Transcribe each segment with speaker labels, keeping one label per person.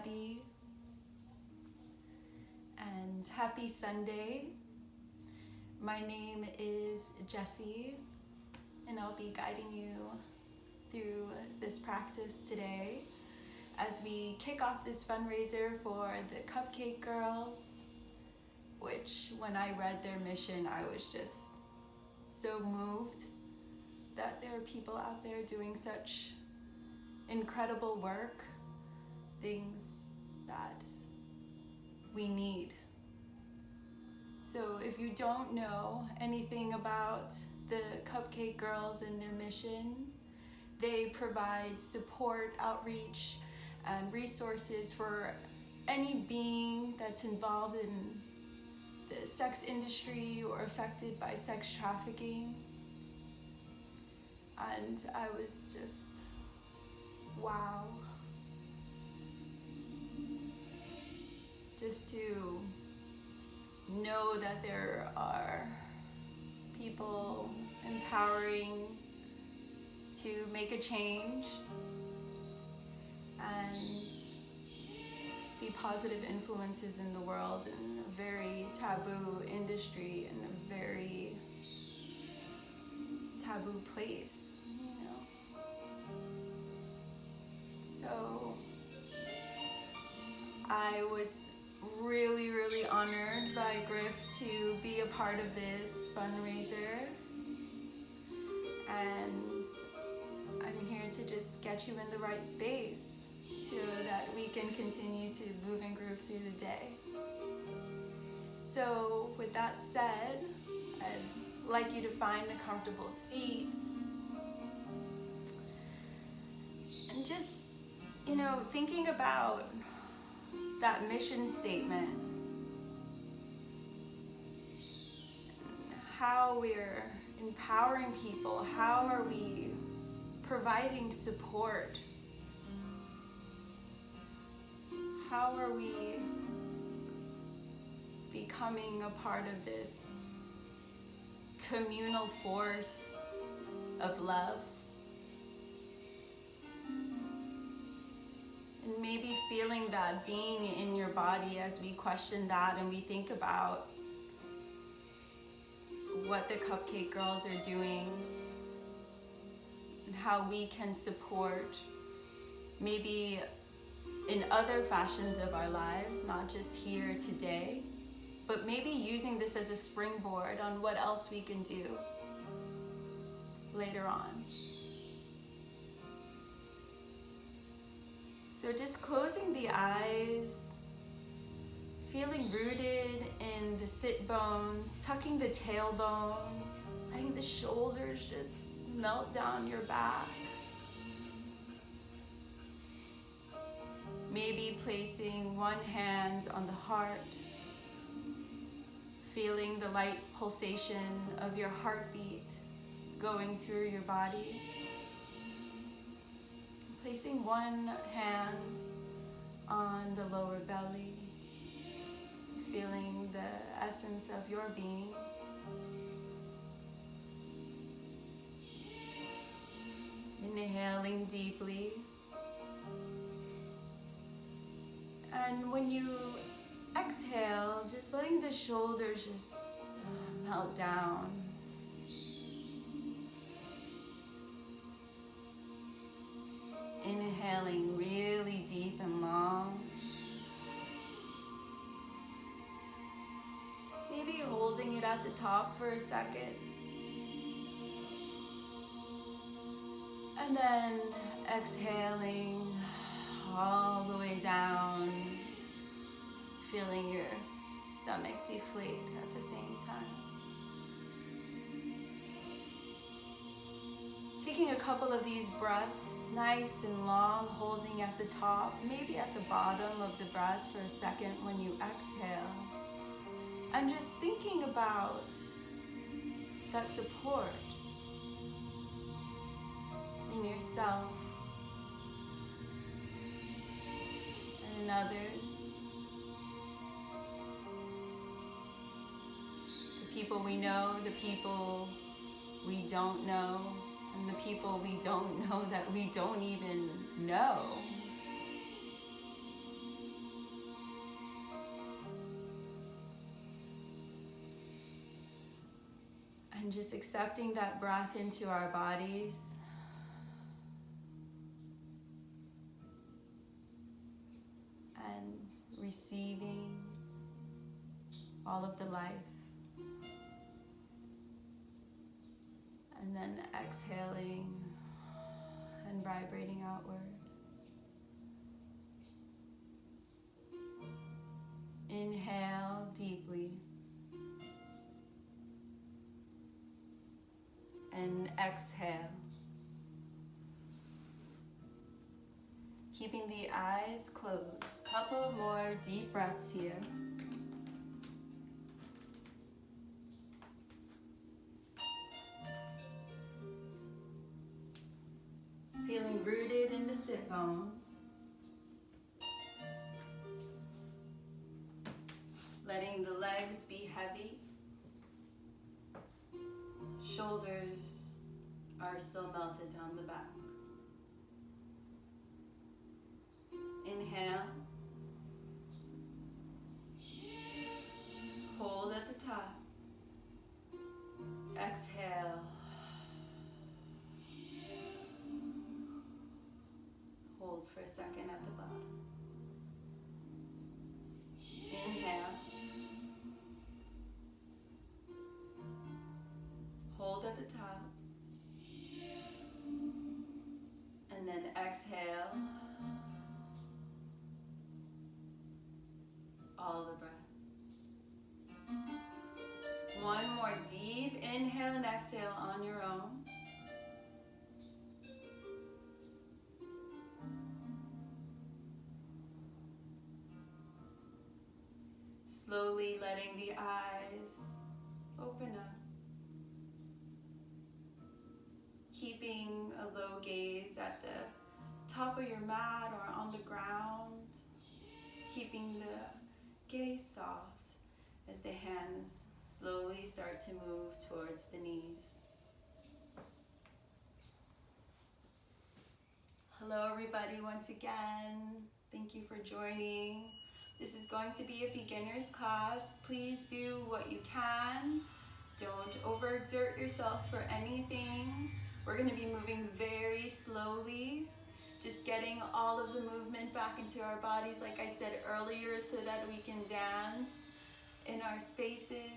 Speaker 1: everybody, and happy Sunday. My name is Jessy, and I'll be guiding you through this practice today as we kick off this fundraiser for the Cupcake Girls, which when I read their mission, I was just so moved that there are people out there doing such incredible work, things that we need. So if you don't know anything about the Cupcake Girls and their mission, they provide support, outreach, and resources for any being that's involved in the sex industry or affected by sex trafficking. And I was just, wow. Just to know that there are people empowering to make a change and just be positive influences in the world in a very taboo industry, in a very taboo place, you know. So I was really honored by Griff to be a part of this fundraiser, and I'm here to just get you in the right space so that we can continue to move and groove through the day. So with that said, I'd like you to find a comfortable seat and just, thinking about that mission statement, how we're empowering people, how are we providing support, how are we becoming a part of this communal force of love. And maybe feeling that being in your body as we question that and we think about what the Cupcake Girls are doing and how we can support maybe in other fashions of our lives, not just here today, but maybe using this as a springboard on what else we can do later on. So just closing the eyes, feeling rooted in the sit bones, tucking the tailbone, letting the shoulders just melt down your back. Maybe placing one hand on the heart, feeling the light pulsation of your heartbeat going through your body. Placing one hand on the lower belly, feeling the essence of your being. Inhaling deeply. And when you exhale, just letting the shoulders just melt down. Inhaling really deep and long. Maybe holding it at the top for a second. And then exhaling all the way down, feeling your stomach deflate at the same time. Taking a couple of these breaths, nice and long, holding at the top, maybe at the bottom of the breath for a second when you exhale. And just thinking about that support in yourself and in others. The people we know, the people we don't know, and the people we don't know that we don't even know. And just accepting that breath into our bodies. And receiving all of the life. And then exhaling and vibrating outward. Inhale deeply. And exhale. Keeping the eyes closed. Couple more deep breaths here. Feeling rooted in the sit bones. Letting the legs be heavy. Shoulders are still melted down the back. Inhale. Hold at the top. Exhale. Hold for a second at the bottom. Inhale. Hold at the top. And then exhale. All the breath. One more deep inhale and exhale on your own. Slowly letting the eyes open up. Keeping a low gaze at the top of your mat or on the ground. Keeping the gaze soft as the hands slowly start to move towards the knees. Hello everybody once again. Thank you for joining. This is going to be a beginner's class. Please do what you can. Don't overexert yourself for anything. We're going to be moving very slowly. Just getting all of the movement back into our bodies, like I said earlier, so that we can dance in our spaces.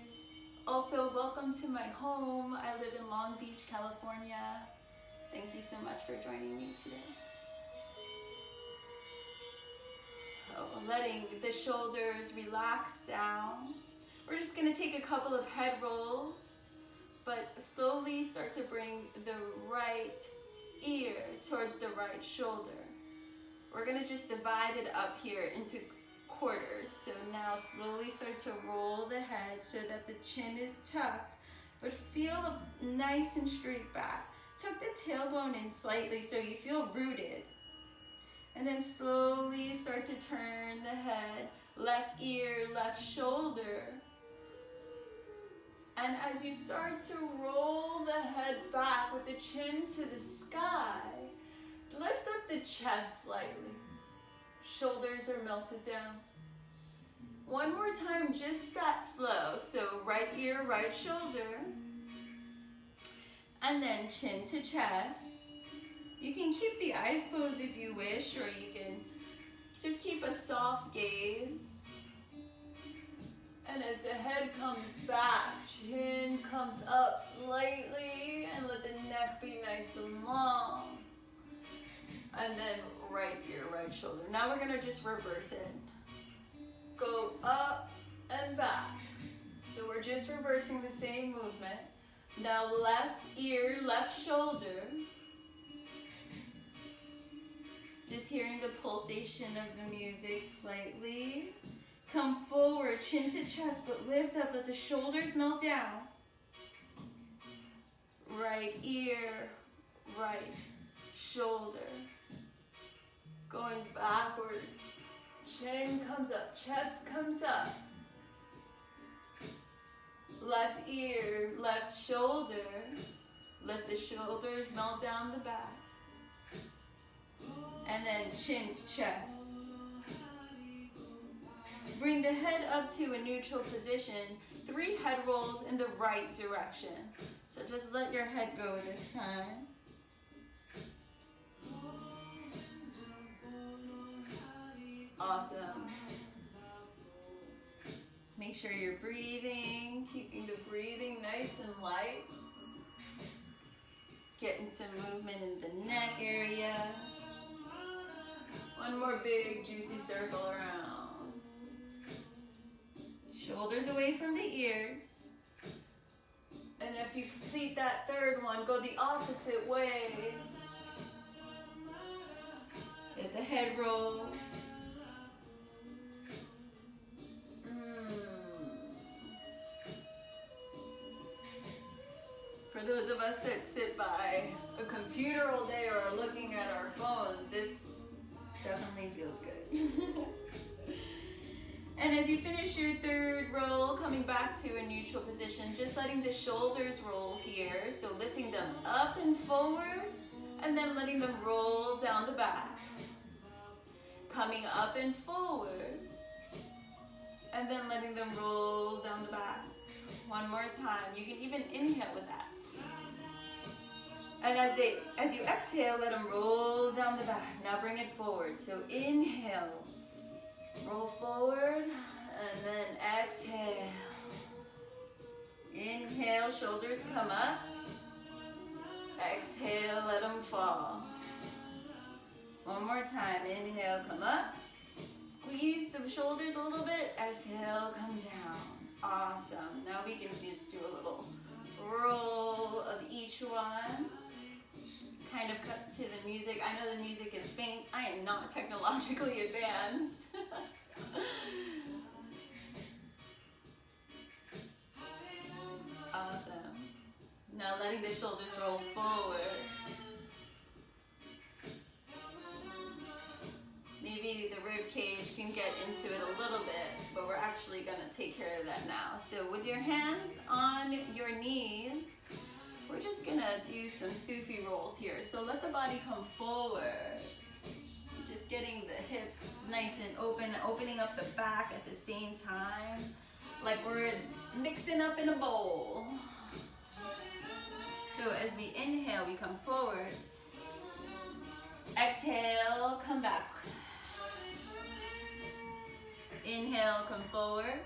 Speaker 1: Also, welcome to my home. I live in Long Beach, California. Thank you so much for joining me today. So, letting the shoulders relax down. We're just going to take a couple of head rolls, but slowly start to bring the right ear towards the right shoulder. We're going to just divide it up here into quarters. So now slowly start to roll the head so that the chin is tucked, but feel nice and straight back. Tuck the tailbone in slightly so you feel rooted. And then slowly start to turn the head, left ear, left shoulder. And as you start to roll the head back with the chin to the sky, lift up the chest slightly. Shoulders are melted down. One more time, just that slow. So right ear, right shoulder. And then chin to chest. You can keep the eyes closed if you wish, or you can just keep a soft gaze. And as the head comes back, chin comes up slightly, and let the neck be nice and long. And then right ear, right shoulder. Now we're gonna just reverse it. Go up and back. So we're just reversing the same movement. Now left ear, left shoulder. Just hearing the pulsation of the music slightly. Come forward, chin to chest, but lift up, let the shoulders melt down. Right ear, right shoulder. Going backwards, chin comes up, chest comes up. Left ear, left shoulder. Let the shoulders melt down the back. And then chin to chest. Bring the head up to a neutral position. 3 head rolls in the right direction. So just let your head go this time. Awesome. Make sure you're breathing, keeping the breathing nice and light. Getting some movement in the neck area. One more big juicy circle around. Shoulders away from the ears. And if you complete that third one, go the opposite way. Get the head roll. For those of us that sit by a computer all day or are looking at our phones, this definitely feels good. And as you finish your third roll, coming back to a neutral position, just letting the shoulders roll here. So lifting them up and forward, and then letting them roll down the back. Coming up and forward, and then letting them roll down the back. One more time. You can even inhale with that. And as you exhale, let them roll down the back. Now bring it forward. So inhale, roll forward, and then exhale. Inhale, shoulders come up. Exhale, let them fall. One more time. Inhale, come up. Squeeze the shoulders a little bit. Exhale, come down. Awesome. Now we can just do a little roll of each one. Kind of cut to the music. I know the music is faint. I am not technologically advanced. Awesome. Now letting the shoulders roll forward. Maybe the rib cage can get into it a little bit, but we're actually going to take care of that now. So with your hands on your knees, we're just going to do some Sufi rolls here. So let the body come forward. Just getting the hips nice and open, opening up the back at the same time, like we're mixing up in a bowl. So as we inhale, we come forward. Exhale, come back. Inhale, come forward.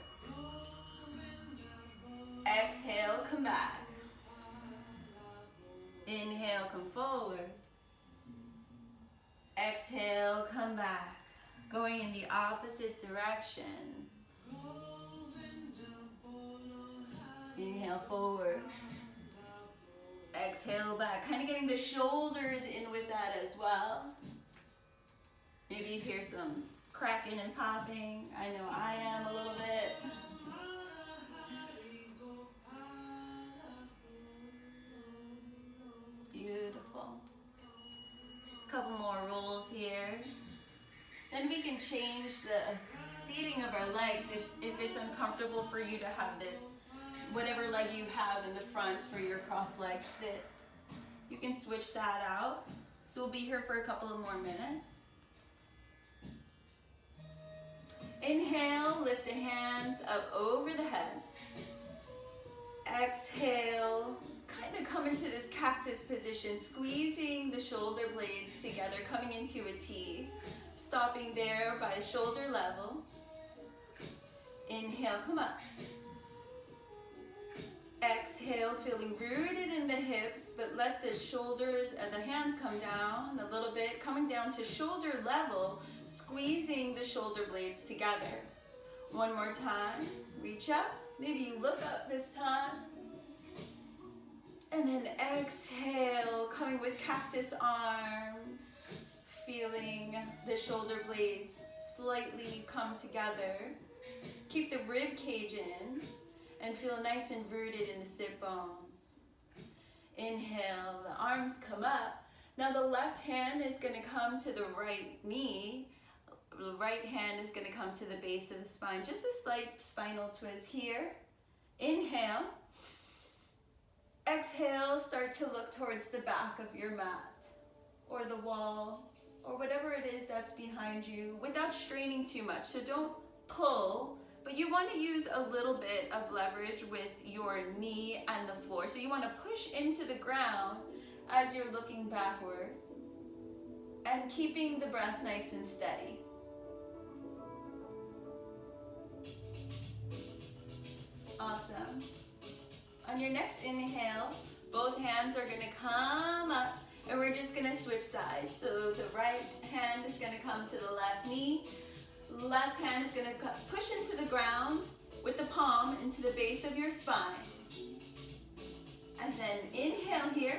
Speaker 1: Exhale, come back. Inhale, come forward. Exhale, come back. Going in the opposite direction. Inhale, forward. Exhale, back. Kind of getting the shoulders in with that as well. Maybe you hear some cracking and popping. I know I am a little bit. Beautiful. Couple more rolls here. Then we can change the seating of our legs if it's uncomfortable for you to have this, whatever leg you have in the front for your cross-leg sit. You can switch that out. So we'll be here for a couple of more minutes. Inhale, lift the hands up over the head. Exhale, kind of come into this cactus position, squeezing the shoulder blades together, coming into a T. Stopping there by shoulder level. Inhale, come up. Exhale, feeling rooted in the hips, but let the shoulders and the hands come down a little bit, coming down to shoulder level, squeezing the shoulder blades together. One more time, reach up, maybe you look up this time. And then exhale, coming with cactus arms, feeling the shoulder blades slightly come together. Keep the rib cage in. And feel nice and rooted in the sit bones. Inhale, the arms come up. Now the left hand is going to come to the right knee. The right hand is going to come to the base of the spine. Just a slight spinal twist here. Inhale. Exhale, start to look towards the back of your mat or the wall or whatever it is that's behind you without straining too much. So don't pull, but you want to use a little bit of leverage with your knee and the floor. So you want to push into the ground as you're looking backwards and keeping the breath nice and steady. Awesome. On your next inhale, both hands are going to come up and we're just going to switch sides. So the right hand is going to come to the left knee. Left hand is going to push into the ground with the palm into the base of your spine. And then inhale here.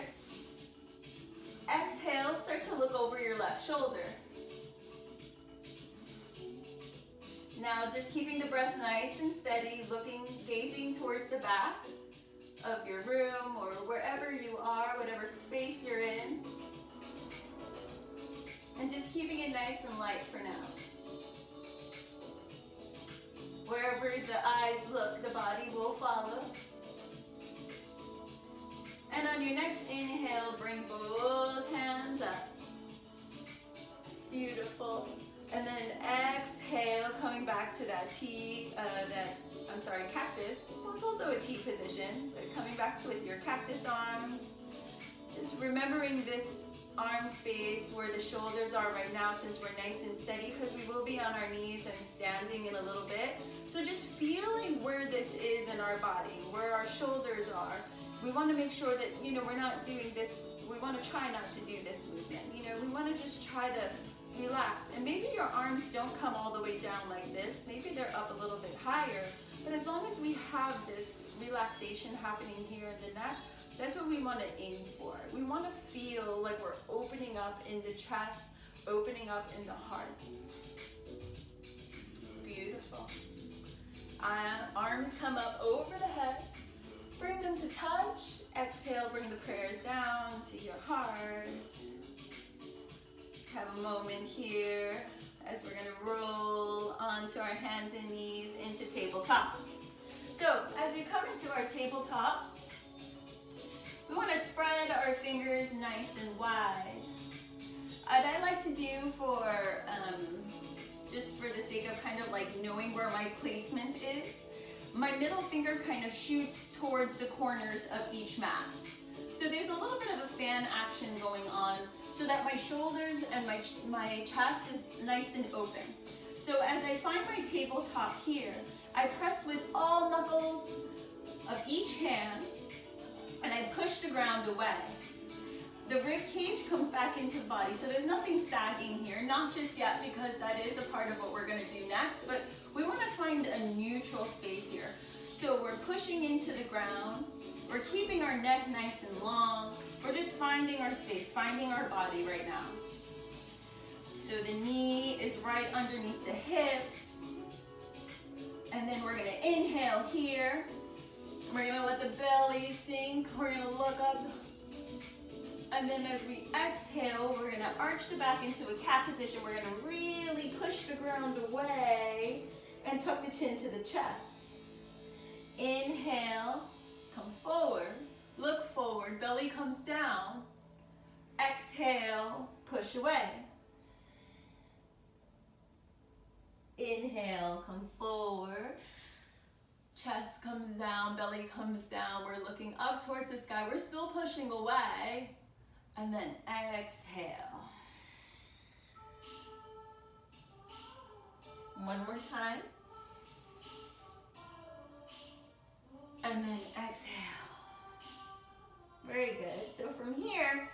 Speaker 1: Exhale, start to look over your left shoulder. Now just keeping the breath nice and steady, gazing towards the back of your room or wherever you are, whatever space you're in. And just keeping it nice and light for now. Wherever the eyes look, the body will follow. And on your next inhale, bring both hands up. Beautiful. And then exhale, coming back to that cactus. Well, it's also a T position, but coming back to with your cactus arms. Just remembering this arm space where the shoulders are right now, since we're nice and steady, because we will be on our knees and standing in a little bit. So just feeling where this is in our body, where our shoulders are. We want to make sure that, we're not doing this, we want to try not to do this movement. We want to just try to relax. And maybe your arms don't come all the way down like this. Maybe they're up a little bit higher. But as long as we have this relaxation happening here in the neck, that's what we want to aim for. We want to feel like we're opening up in the chest, opening up in the heart. Beautiful. Arms come up over the head. Bring them to touch. Exhale, bring the prayers down to your heart. Just have a moment here as we're going to roll onto our hands and knees into tabletop. So as we come into our tabletop, we want to spread our fingers nice and wide. What I like to do just for the sake of kind of like knowing where my placement is, my middle finger kind of shoots towards the corners of each mat. So there's a little bit of a fan action going on so that my shoulders and my chest is nice and open. So as I find my tabletop here, I press with all knuckles of each hand and I push the ground away. The rib cage comes back into the body, so there's nothing sagging here, not just yet, because that is a part of what we're going to do next, but we want to find a neutral space here. So we're pushing into the ground, we're keeping our neck nice and long, we're just finding our space, finding our body right now. So the knee is right underneath the hips, and then we're going to inhale here. We're going to let the belly sink. We're going to look up. And then as we exhale, we're going to arch the back into a cat position. We're going to really push the ground away and tuck the chin to the chest. Inhale, come forward. Look forward, belly comes down. Exhale, push away. Inhale, come forward. Chest comes down, belly comes down. We're looking up towards the sky. We're still pushing away. And then exhale. One more time. And then exhale. Very good. So from here,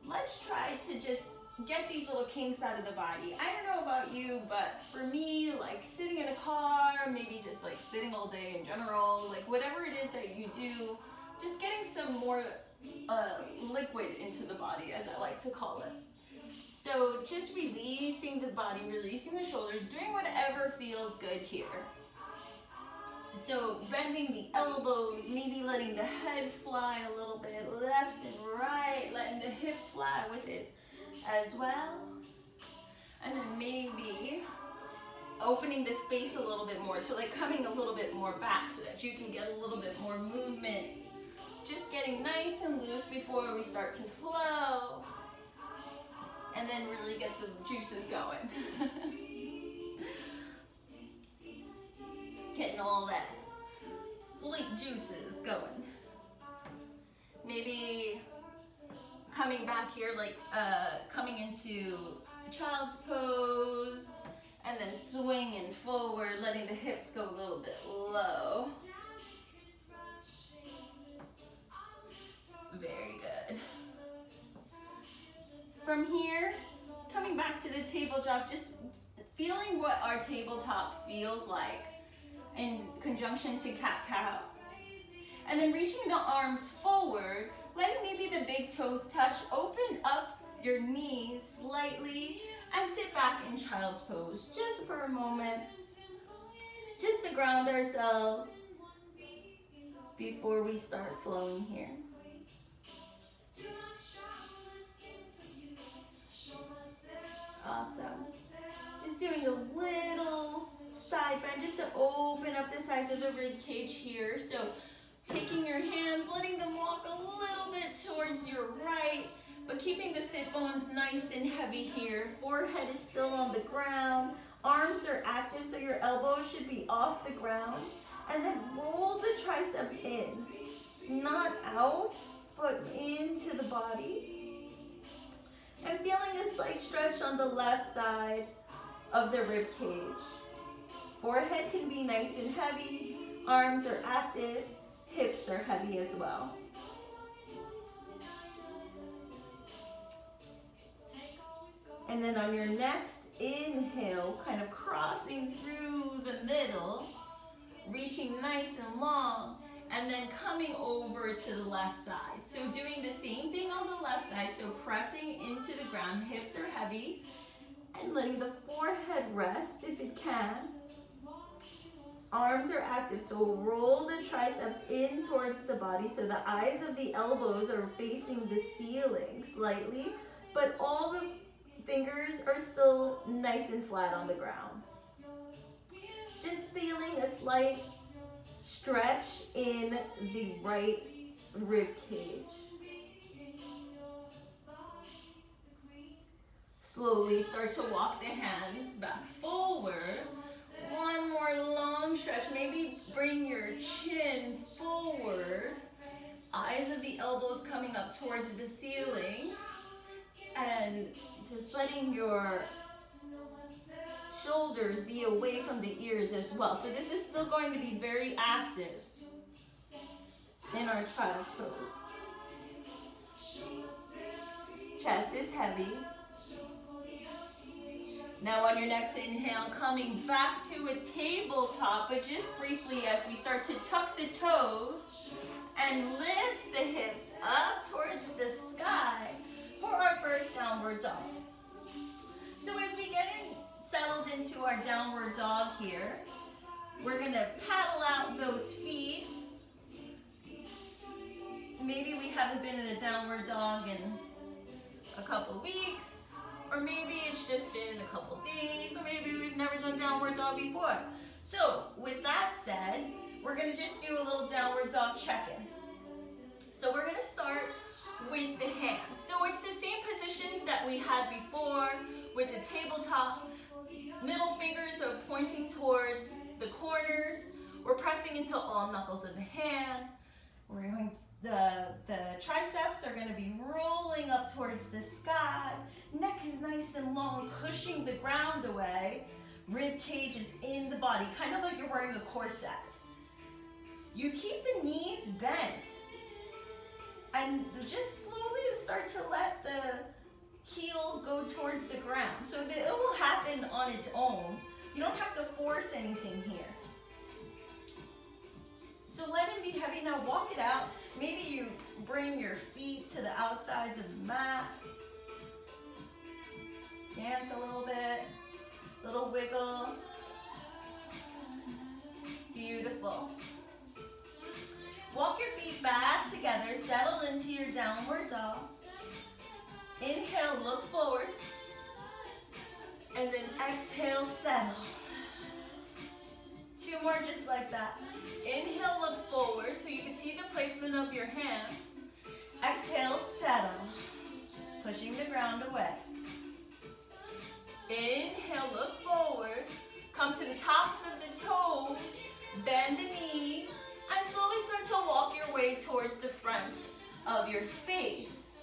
Speaker 1: let's try to just get these little kinks out of the body. I don't know about you, but for me, like sitting in a car, maybe just like sitting all day in general, like whatever it is that you do, just getting some more liquid into the body, as I like to call it. So just releasing the body, releasing the shoulders, doing whatever feels good here. So bending the elbows, maybe letting the head fly a little bit, left and right, letting the hips fly with it as well. And then maybe opening the space a little bit more, so like coming a little bit more back so that you can get a little bit more movement. Just getting nice and loose before we start to flow. And then really get the juices going. Getting all that sweet juices going. Maybe coming back here, like coming into child's pose, and then swinging forward, letting the hips go a little bit low. Very good. From here, coming back to the table drop, just feeling what our tabletop feels like in conjunction to cat-cow. And then reaching the arms forward, letting maybe the big toes touch, open up your knees slightly, and sit back in child's pose just for a moment, just to ground ourselves before we start flowing here. Awesome. Just doing a little side bend just to open up the sides of the rib cage here. So taking your hands, letting them walk a little bit towards your right, but keeping the sit bones nice and heavy here. Forehead is still on the ground. Arms are active, so your elbows should be off the ground. And then roll the triceps in. Not out, but into the body. And feeling a slight stretch on the left side of the rib cage. Forehead can be nice and heavy. Arms are active. Hips are heavy as well. And then on your next inhale, kind of crossing through the middle, reaching nice and long, and then coming over to the left side. So doing the same thing on the left side, so pressing into the ground, hips are heavy, and letting the forehead rest if it can. Arms are active, so roll the triceps in towards the body so the eyes of the elbows are facing the ceiling slightly, but all the fingers are still nice and flat on the ground. Just feeling a slight stretch in the right rib cage. Slowly start to walk the hands back forward. One more long stretch. Maybe bring your chin forward. Eyes of the elbows coming up towards the ceiling. And just letting your shoulders be away from the ears as well. So this is still going to be very active in our child's pose. Chest is heavy. Now on your next inhale, coming back to a tabletop, but just briefly as we start to tuck the toes and lift the hips up towards the sky for our first downward dog. So as we get settled into our downward dog here, we're gonna paddle out those feet. Maybe we haven't been in a downward dog in a couple weeks, or maybe it's just been a couple days, or maybe we've never done downward dog before. So with that said, we're gonna just do a little downward dog check-in. So we're gonna start with the hands. So it's the same positions that we had before with the tabletop. Middle fingers are pointing towards the corners. We're pressing into all knuckles of the hand. We're going to, the triceps are going to be rolling up towards the sky. Neck is nice and long, pushing the ground away. Rib cage is in the body, kind of like you're wearing a corset. You keep the knees bent. And just slowly start to let the heels go towards the ground. So that it will happen on its own. You don't have to force anything here. So let it be heavy. Now walk it out. Maybe you bring your feet to the outsides of the mat. Dance a little bit. Little wiggle. Beautiful. Walk your feet back together. Settle into your downward dog. Inhale, look forward. And then exhale, settle. Two more just like that. Inhale, look forward so you can see the placement of your hands. Exhale, settle. Pushing the ground away. Inhale, look forward. Come to the tops of the toes. Bend the knee and slowly start to walk your way towards the front of your space.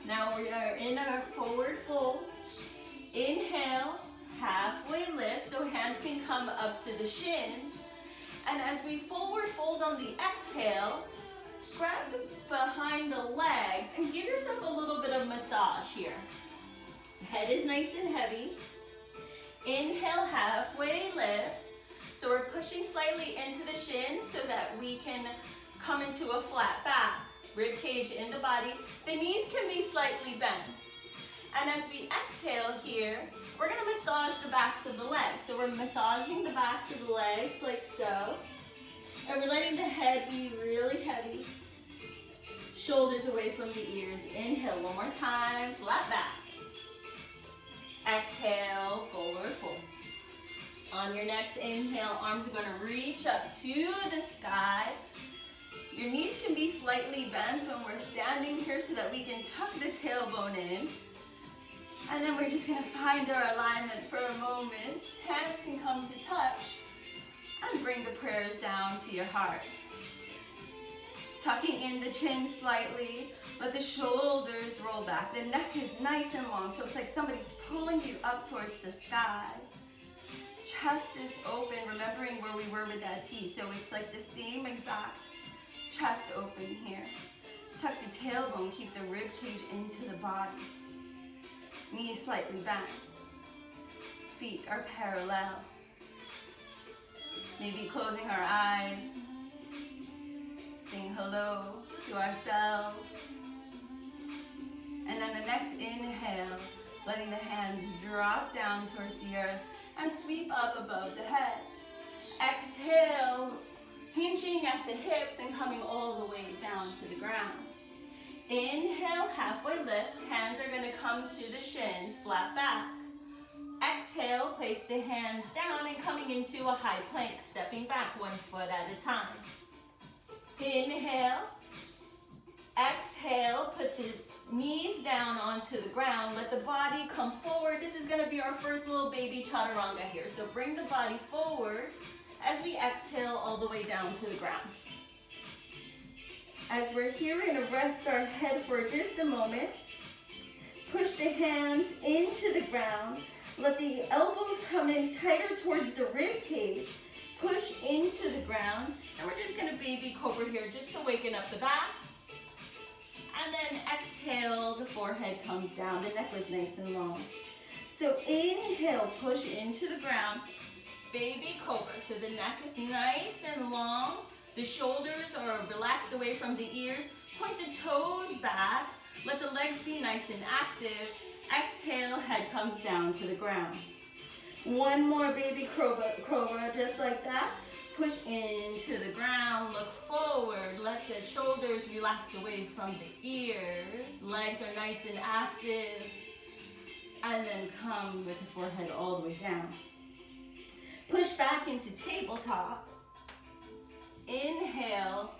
Speaker 1: Now we are in our forward fold. Inhale, halfway lift, so hands can come up to the shins. And as we forward fold on the exhale, grab behind the legs and give yourself a little bit of massage here. Head is nice and heavy. Inhale, halfway lift. So we're pushing slightly into the shins so that we can come into a flat back. Rib cage in the body. The knees can be slightly bent. And as we exhale here, we're going to massage the backs of the legs. So we're massaging the backs of the legs like so. And we're letting the head be really heavy. Shoulders away from the ears. Inhale one more time, flat back. Exhale, forward fold. On your next inhale, arms are going to reach up to the sky. Your knees can be slightly bent when we're standing here so that we can tuck the tailbone in. And then we're just going to find our alignment for a moment. Hands can come to touch. And bring the prayers down to your heart. Tucking in the chin slightly. Let the shoulders roll back. The neck is nice and long, so it's like somebody's pulling you up towards the sky. Chest is open, remembering where we were with that T. So it's like the same exact chest open here. Tuck the tailbone, keep the rib cage into the body. Knees slightly bent. Feet are parallel. Maybe closing our eyes. Saying hello to ourselves. And then the next inhale, letting the hands drop down towards the earth and sweep up above the head. Exhale, hinging at the hips and coming all the way down to the ground. Inhale, halfway lift. Hands are going to come to the shins, flat back. Exhale, place the hands down and coming into a high plank, stepping back 1 foot at a time. Inhale. Exhale, put the knees down onto the ground. Let the body come forward. This is going to be our first little baby chaturanga here. So bring the body forward as we exhale all the way down to the ground. As we're here, we're going to rest our head for just a moment. Push the hands into the ground. Let the elbows come in tighter towards the rib cage. Push into the ground. And we're just going to baby cobra here just to waken up the back. And then exhale, the forehead comes down. The neck was nice and long. So inhale, push into the ground. Baby cobra. So the neck is nice and long. The shoulders are relaxed away from the ears. Point the toes back. Let the legs be nice and active. Exhale, head comes down to the ground. One more baby cobra, just like that. Push into the ground, look forward. Let the shoulders relax away from the ears. Legs are nice and active. And then come with the forehead all the way down. Push back into tabletop. Inhale,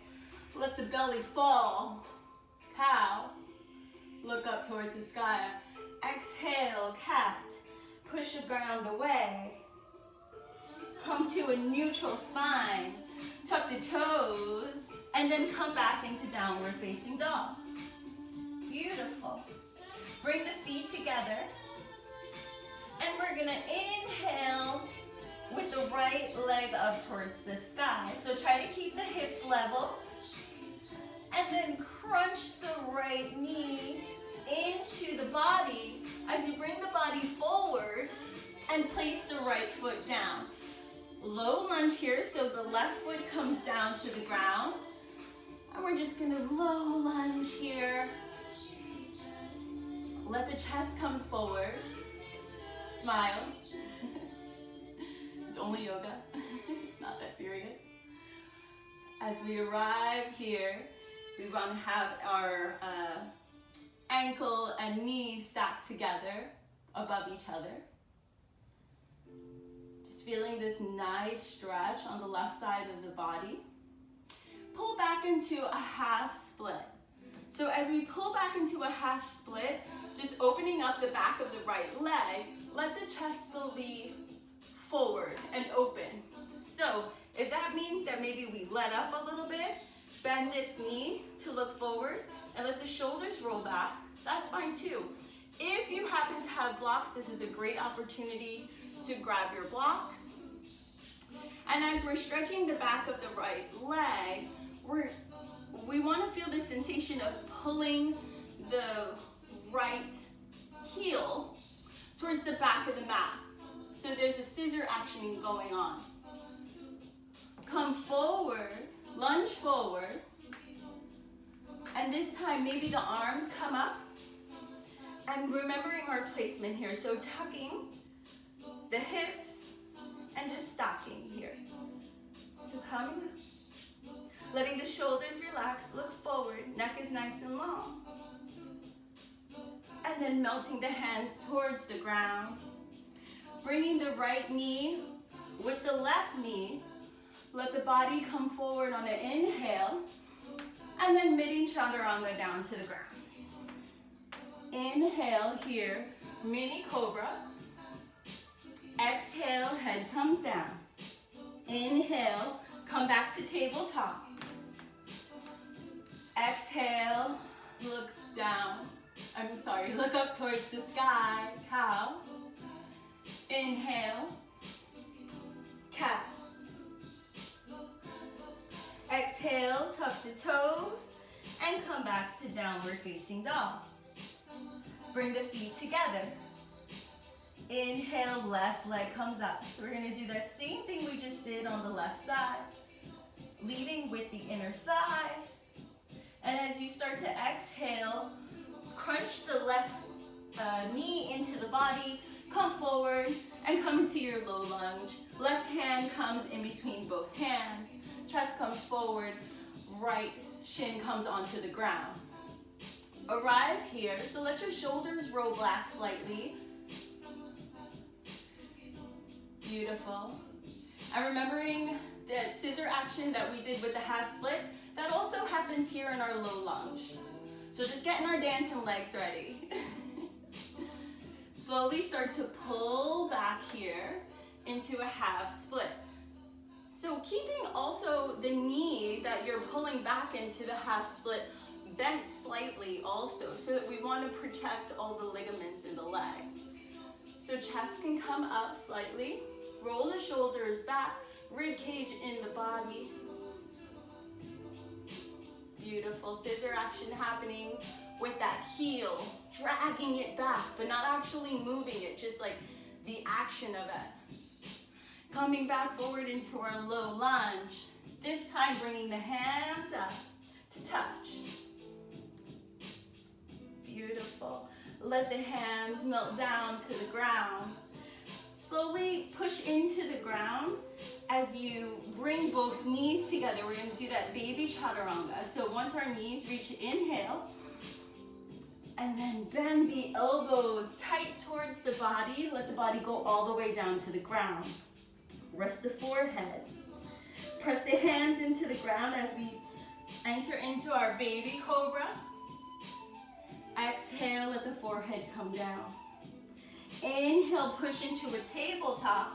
Speaker 1: let the belly fall. Cow. Look up towards the sky. Exhale, cat. Push the ground away. Come to a neutral spine. Tuck the toes. And then come back into downward facing dog. Beautiful. Bring the feet together. And we're going to inhale with the right leg up towards the sky. So try to keep the hips level. And then crunch the right knee into the body as you bring the body forward and place the right foot down. Low lunge here, so the left foot comes down to the ground. And we're just going to low lunge here. Let the chest come forward. Smile. It's only yoga. It's not that serious. As we arrive here, we want to have our ankle and knees stacked together above each other. Just feeling this nice stretch on the left side of the body. Pull back into a half split. So as we pull back into a half split, just opening up the back of the right leg, let the chest still be forward and open. So If that means that maybe we let up a little bit, bend this knee to look forward and let the shoulders roll back, that's fine too. If you happen to have blocks, this is a great opportunity to grab your blocks. And as we're stretching the back of the right leg, we want to feel the sensation of pulling the right heel towards the back of the mat. So there's a scissor action going on. Come forward, lunge forward, and this time maybe the arms come up, and remembering our placement here, so tucking the hips and just stocking here. So coming up, letting the shoulders relax, look forward, neck is nice and long. And then melting the hands towards the ground, bringing the right knee with the left knee. Let the body come forward on an inhale, and then midi chaturanga down to the ground. Inhale here, mini cobra. Exhale, head comes down. Inhale, come back to tabletop. Exhale, look down. Look up towards the sky, cow. Inhale, cat. Exhale, tuck the toes, and come back to downward facing dog. Bring the feet together. Inhale, left leg comes up. So we're gonna do that same thing we just did on the left side, leading with the inner thigh. And as you start to exhale, crunch the left knee into the body, come forward, and come into your low lunge. Left hand comes in between both hands. Chest comes forward, right shin comes onto the ground. Arrive here, so let your shoulders roll back slightly. Beautiful. And remembering that scissor action that we did with the half split, that also happens here in our low lunge. So just getting our dancing legs ready. Slowly start to pull back here into a half split. So keeping also the knee that you're pulling back into the half split bent slightly also, so that we want to protect all the ligaments in the leg. So chest can come up slightly, roll the shoulders back, rib cage in the body. Beautiful, scissor action happening with that heel, dragging it back, but not actually moving it, just like the action of it. Coming back forward into our low lunge, this time bringing the hands up to touch. Beautiful. Let the hands melt down to the ground. Slowly push into the ground as you bring both knees together. We're going to do that baby chaturanga. So once our knees reach, inhale, and then bend the elbows tight towards the body. Let the body go all the way down to the ground. Rest the forehead. Press the hands into the ground as we enter into our baby cobra. Exhale, let the forehead come down. Inhale, push into a tabletop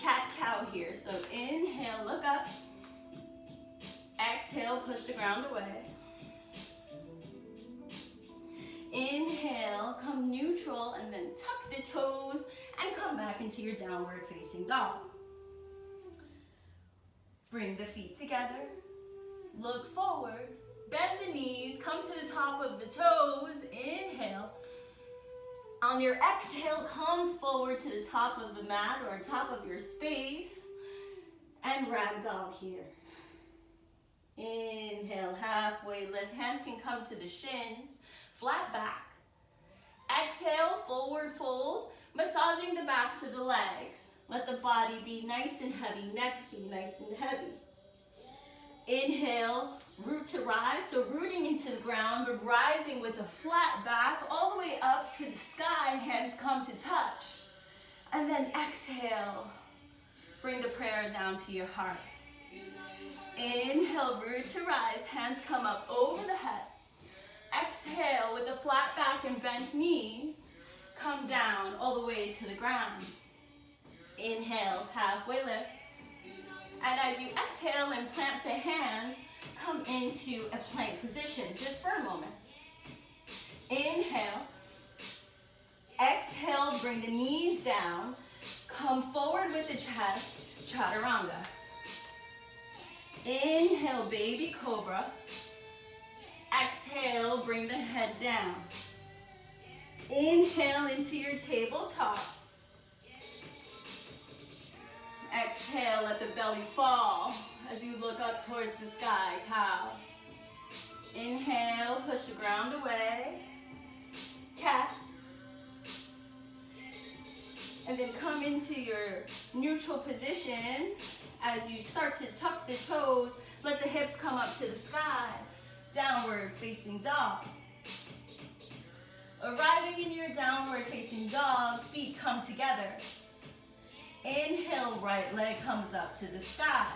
Speaker 1: cat-cow here. So inhale, look up. Exhale, push the ground away. Inhale, come neutral, and then tuck the toes and come back into your downward facing dog. Bring the feet together, look forward, bend the knees, come to the top of the toes, inhale. On your exhale, come forward to the top of the mat or top of your space, and ragdoll here. Inhale, halfway lift, hands can come to the shins, flat back. Exhale, forward folds, massaging the backs of the legs. Let the body be nice and heavy, neck be nice and heavy. Inhale, root to rise, so rooting into the ground, but rising with a flat back all the way up to the sky, hands come to touch. And then exhale, bring the prayer down to your heart. Inhale, root to rise, hands come up over the head. Exhale, with a flat back and bent knees, come down all the way to the ground. Inhale, halfway lift.
Speaker 2: And as you exhale and plant the hands, come into a plank position just for a moment. Inhale. Exhale, bring the knees down. Come forward with the chest, chaturanga. Inhale, baby cobra. Exhale, bring the head down. Inhale into your tabletop. Exhale, let the belly fall as you look up towards the sky, cow. Inhale, push the ground away. Cat. And then come into your neutral position. As you start to tuck the toes, let the hips come up to the sky. Downward facing dog. Arriving in your downward facing dog, feet come together. Inhale, right leg comes up to the sky.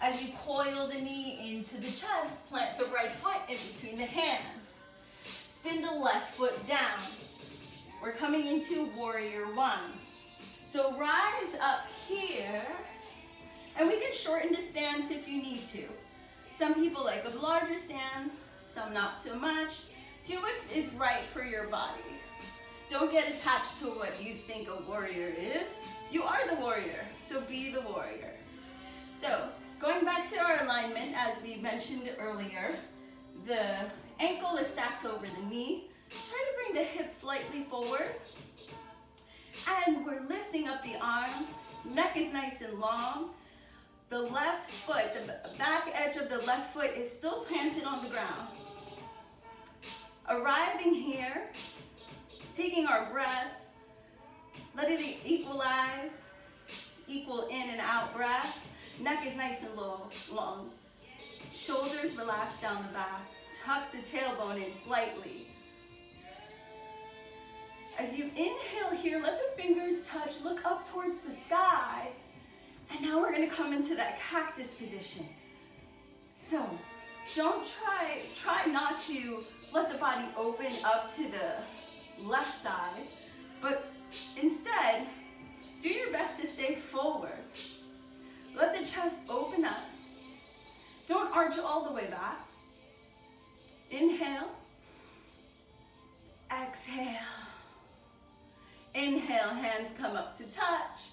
Speaker 2: As you coil the knee into the chest, plant the right foot in between the hands. Spin the left foot down. We're coming into warrior one. So rise up here, and we can shorten the stance if you need to. Some people like a larger stance, some not too much. Do what is right for your body. Don't get attached to what you think a warrior is. You are the warrior, so be the warrior. So, going back to our alignment, as we mentioned earlier, the ankle is stacked over the knee. Try to bring the hips slightly forward. And we're lifting up the arms. Neck is nice and long. The left foot, the back edge of the left foot is still planted on the ground. Arriving here, taking our breath, let it equalize, equal in and out breaths. Neck is nice and long. Shoulders relax down the back. Tuck the tailbone in slightly. As you inhale here, let the fingers touch, look up towards the sky. And now we're gonna come into that cactus position. So, don't try not to let the body open up to the left side, but instead, do your best to stay forward. Let the chest open up. Don't arch all the way back. Inhale. Exhale. Inhale, hands come up to touch.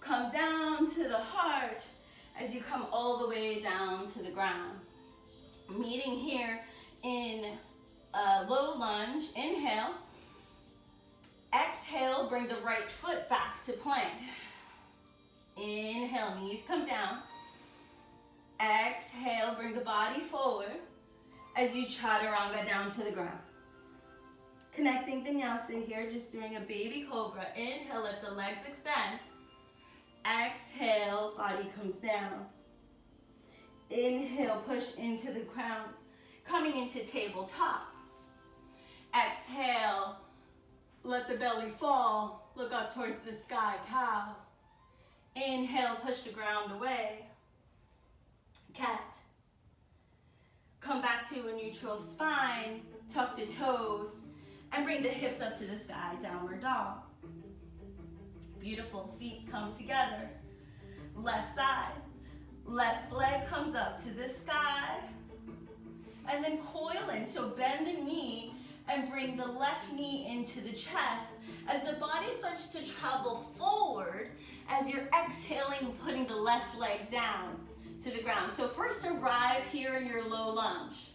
Speaker 2: Come down to the heart as you come all the way down to the ground. Meeting here in a low lunge. Inhale. Exhale, bring the right foot back to plank. Inhale, knees come down. Exhale, bring the body forward as you chaturanga down to the ground. Connecting vinyasa here, just doing a baby cobra. Inhale, let the legs extend. Exhale, body comes down. Inhale, push into the ground, coming into tabletop. Exhale, let the belly fall, look up towards the sky, cow. Inhale, push the ground away. Cat. Come back to a neutral spine, tuck the toes, and bring the hips up to the sky, downward dog. Beautiful, feet come together. Left side, left leg comes up to the sky. And then coil in, so bend the knee and bring the left knee into the chest as the body starts to travel forward as you're exhaling, putting the left leg down to the ground. So first arrive here in your low lunge.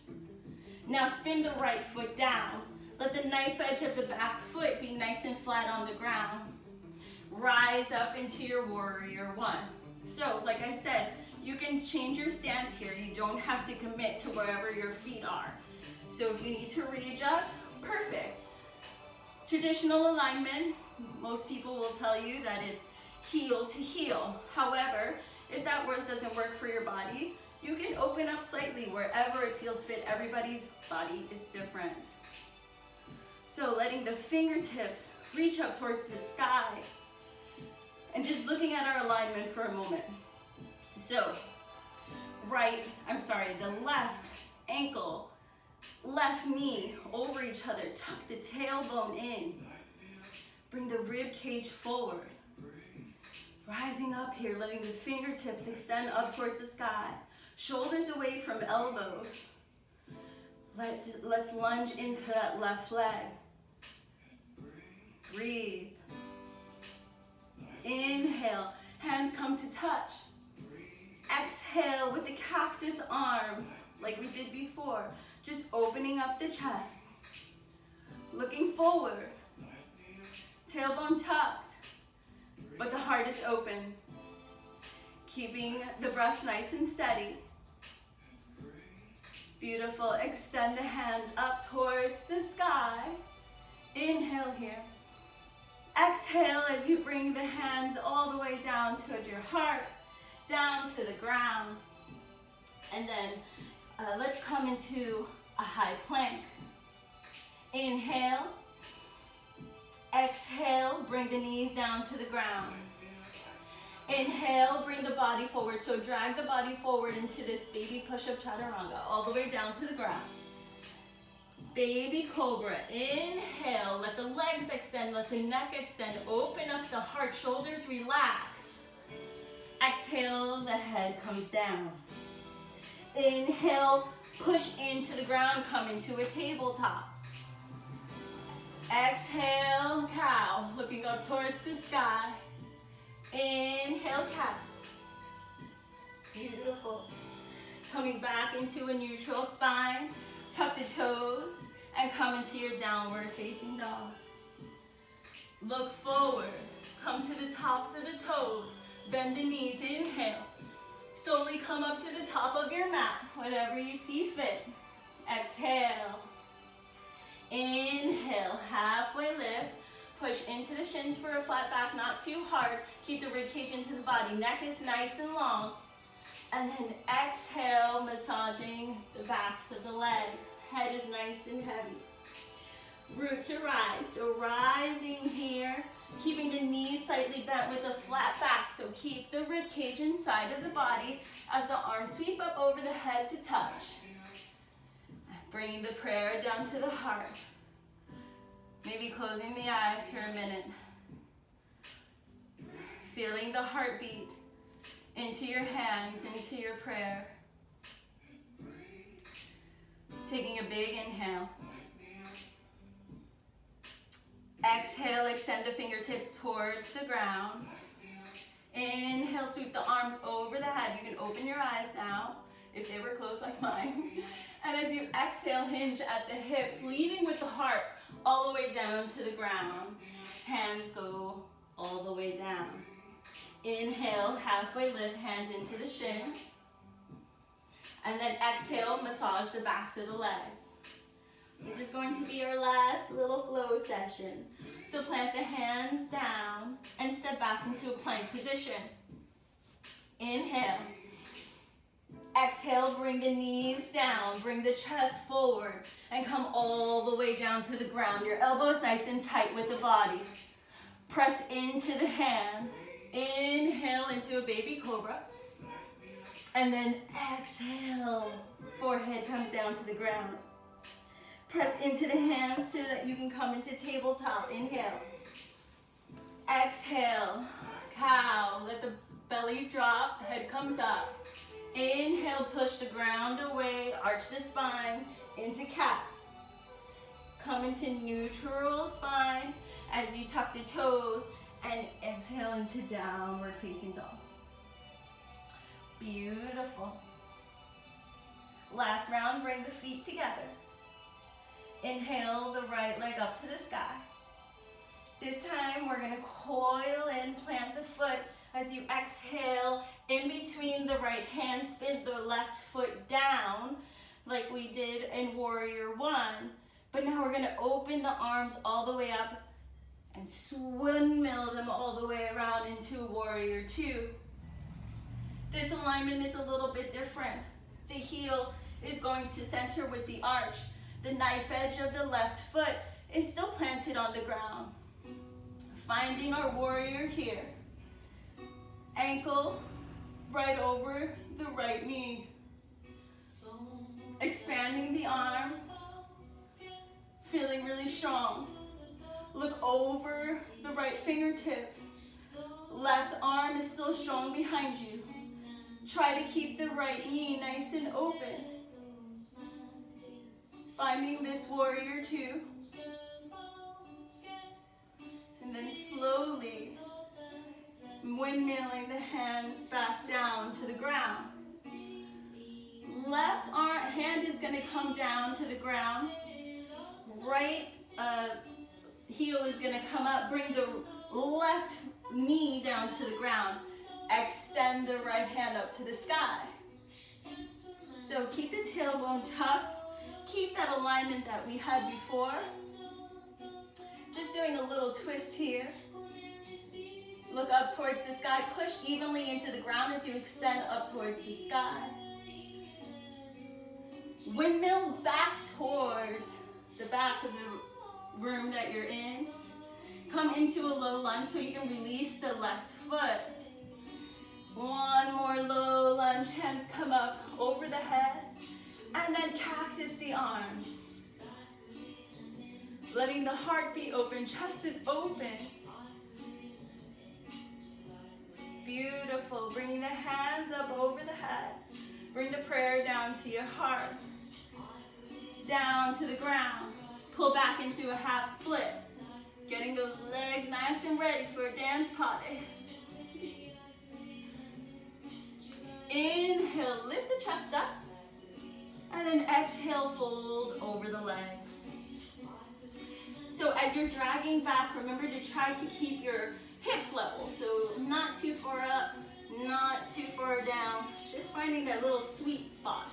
Speaker 2: Now spin the right foot down. Let the knife edge of the back foot be nice and flat on the ground. Rise up into your warrior one. So, like I said, you can change your stance here. You don't have to commit to wherever your feet are. So if you need to readjust, perfect. Traditional alignment, most people will tell you that it's heel to heel. However, if that word doesn't work for your body, you can open up slightly wherever it feels fit. Everybody's body is different. So letting the fingertips reach up towards the sky and just looking at our alignment for a moment. So the left ankle, left knee over each other. Tuck the tailbone in. Bring the rib cage forward. Rising up here, letting the fingertips extend up towards the sky. Shoulders away from elbows. Let's lunge into that left leg. Breathe. Inhale, hands come to touch. Exhale with the cactus arms, like we did before. Just opening up the chest. Looking forward. Tailbone tucked, but the heart is open. Keeping the breath nice and steady. Beautiful. Extend the hands up towards the sky. Inhale here. Exhale as you bring the hands all the way down toward your heart, down to the ground. And then let's come into a high plank. Inhale. Exhale, bring the knees down to the ground. Inhale, bring the body forward. So drag the body forward into this baby push-up chaturanga, all the way down to the ground. Baby cobra. Inhale, let the legs extend, let the neck extend. Open up the heart, shoulders relax. Exhale, the head comes down. Inhale, push into the ground, come into a tabletop. Exhale, cow, looking up towards the sky. Inhale, cat. Beautiful. Coming back into a neutral spine. Tuck the toes and come into your downward facing dog. Look forward. Come to the tops of the toes. Bend the knees. Inhale. Slowly come up to the top of your mat, whatever you see fit. Exhale. Inhale, halfway lift. Push into the shins for a flat back, not too hard. Keep the ribcage into the body. Neck is nice and long. And then exhale, massaging the backs of the legs. Head is nice and heavy. Root to rise. So rising here, keeping the knees slightly bent with a flat back. So keep the ribcage inside of the body as the arms sweep up over the head to touch. Bringing the prayer down to the heart. Maybe closing the eyes for a minute. Feeling the heartbeat into your hands, into your prayer. Taking a big inhale. Exhale, extend the fingertips towards the ground. Inhale, sweep the arms over the head. You can open your eyes now, if they were closed like mine. And as you exhale, hinge at the hips, leading with the heart all the way down to the ground. Hands go all the way down. Inhale, halfway lift, hands into the shins. And then exhale, massage the backs of the legs. This is going to be our last little flow session. So plant the hands down and step back into a plank position. Inhale. Exhale, bring the knees down, bring the chest forward, and come all the way down to the ground. Your elbows nice and tight with the body. Press into the hands. Inhale into a baby cobra. And then exhale, forehead comes down to the ground. Press into the hands so that you can come into tabletop. Inhale. Exhale, cow. Let the belly drop, head comes up. Inhale, push the ground away, arch the spine, into cat. Come into neutral spine as you tuck the toes and exhale into downward facing dog. Beautiful. Last round, bring the feet together. Inhale the right leg up to the sky. This time we're going to coil in, plant the foot. As you exhale, in between the right hand, spin the left foot down like we did in Warrior One. But now we're going to open the arms all the way up and windmill them all the way around into Warrior Two. This alignment is a little bit different. The heel is going to center with the arch. The knife edge of the left foot is still planted on the ground. Finding our warrior here. Ankle right over the right knee. Expanding the arms. Feeling really strong. Look over the right fingertips. Left arm is still strong behind you. Try to keep the right knee nice and open. Finding this warrior two. And then slowly windmilling the hands back down to the ground. Left hand is going to come down to the ground. Right heel is going to come up. Bring the left knee down to the ground. Extend the right hand up to the sky. So keep the tailbone tucked. Keep that alignment that we had before. Just doing a little twist here. Look up towards the sky. Push evenly into the ground as you extend up towards the sky. Windmill back towards the back of the room that you're in. Come into a low lunge so you can release the left foot. One more low lunge. Hands come up over the head. And then cactus the arms. Letting the heart be open. Chest is open. Beautiful. Bringing the hands up over the head. Bring the prayer down to your heart. Down to the ground. Pull back into a half split. Getting those legs nice and ready for a dance party. Inhale, lift the chest up. And then exhale, fold over the leg. So as you're dragging back, remember to try to keep your hips level. So not too far up, not too far down. Just finding that little sweet spot.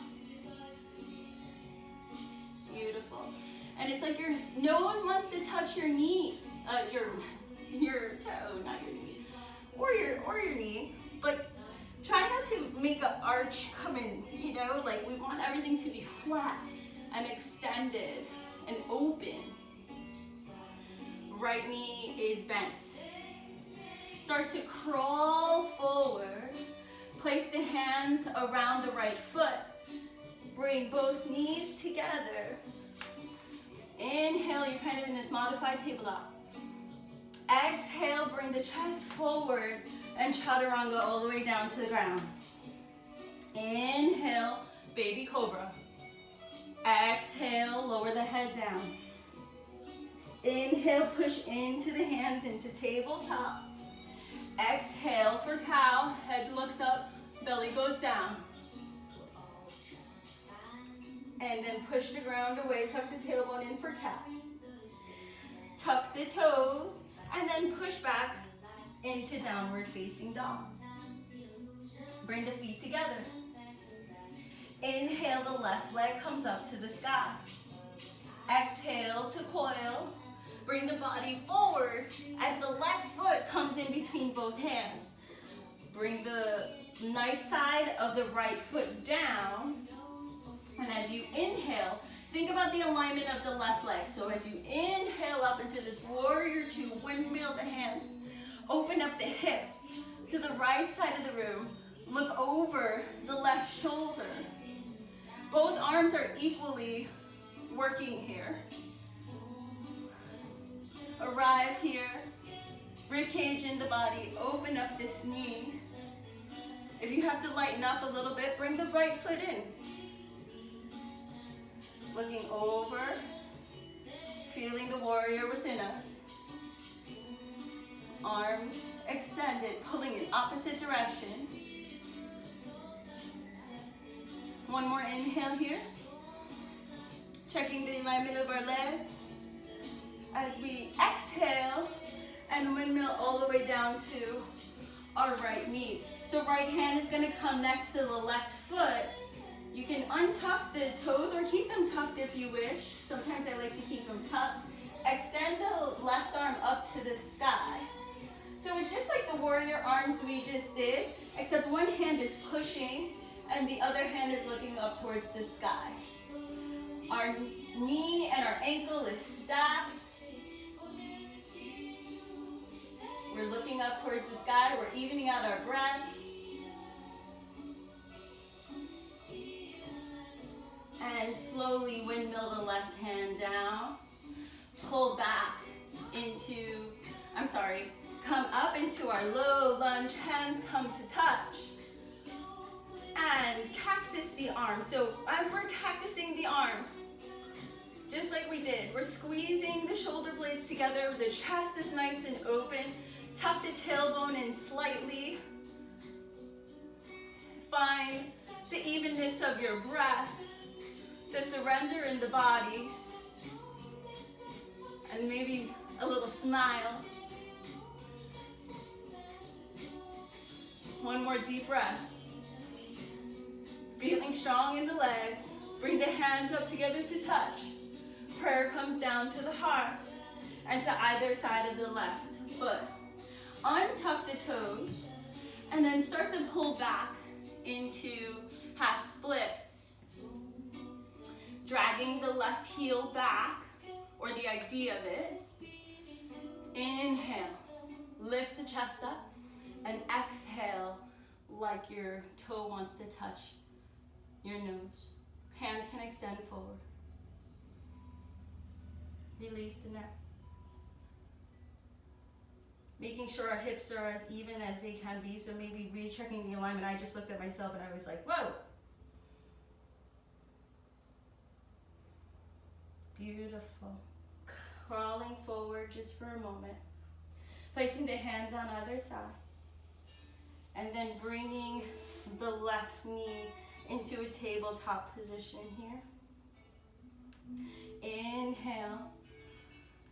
Speaker 2: Beautiful. And it's like your nose wants to touch your knee, your toe, not your knee, or your knee. But try not to make an arch come in, you know, like we want everything to be flat and extended and open. Right knee is bent. Start to crawl forward. Place the hands around the right foot. Bring both knees together. Inhale, you're kind of in this modified tabletop. Exhale, bring the chest forward and chaturanga all the way down to the ground. Inhale, baby cobra. Exhale, lower the head down. Inhale, push into the hands into tabletop. Exhale for cow, head looks up, belly goes down. And then push the ground away, tuck the tailbone in for cat. Tuck the toes, and then push back into downward facing dog. Bring the feet together. Inhale, the left leg comes up to the sky. Exhale to coil. Bring the body forward as the left foot comes in between both hands. Bring the knife side of the right foot down. And as you inhale, think about the alignment of the left leg. So as you inhale up into this warrior two, windmill the hands. Open up the hips to the right side of the room. Look over the left shoulder. Both arms are equally working here. Arrive here. Rib cage in the body. Open up this knee. If you have to lighten up a little bit, bring the right foot in. Looking over. Feeling the warrior within us. Arms extended, pulling in opposite directions. One more inhale here. Checking the alignment of our legs. As we exhale and windmill all the way down to our right knee. So right hand is going to come next to the left foot. You can untuck the toes or keep them tucked if you wish. Sometimes I like to keep them tucked. Extend the left arm up to the sky. So it's just like the warrior arms we just did, except one hand is pushing and the other hand is looking up towards the sky. Our knee and our ankle is stacked. We're looking up towards the sky. We're evening out our breaths. And slowly windmill the left hand down. Pull back into, Come up into our low lunge, hands come to touch. And cactus the arms. So as we're cactusing the arms, just like we did, we're squeezing the shoulder blades together, the chest is nice and open. Tuck the tailbone in slightly. Find the evenness of your breath, the surrender in the body, and maybe a little smile. One more deep breath. Feeling strong in the legs. Bring the hands up together to touch. Prayer comes down to the heart and to either side of the left foot. Untuck the toes and then start to pull back into half split. Dragging the left heel back, or the idea of it. Inhale, lift the chest up, and exhale like your toe wants to touch your nose. Hands can extend forward. Release the neck. Making sure our hips are as even as they can be, so maybe rechecking the alignment. I just looked at myself and I was like, whoa. Beautiful. Crawling forward just for a moment. Placing the hands on either side. And then bringing the left knee into a tabletop position here. Inhale,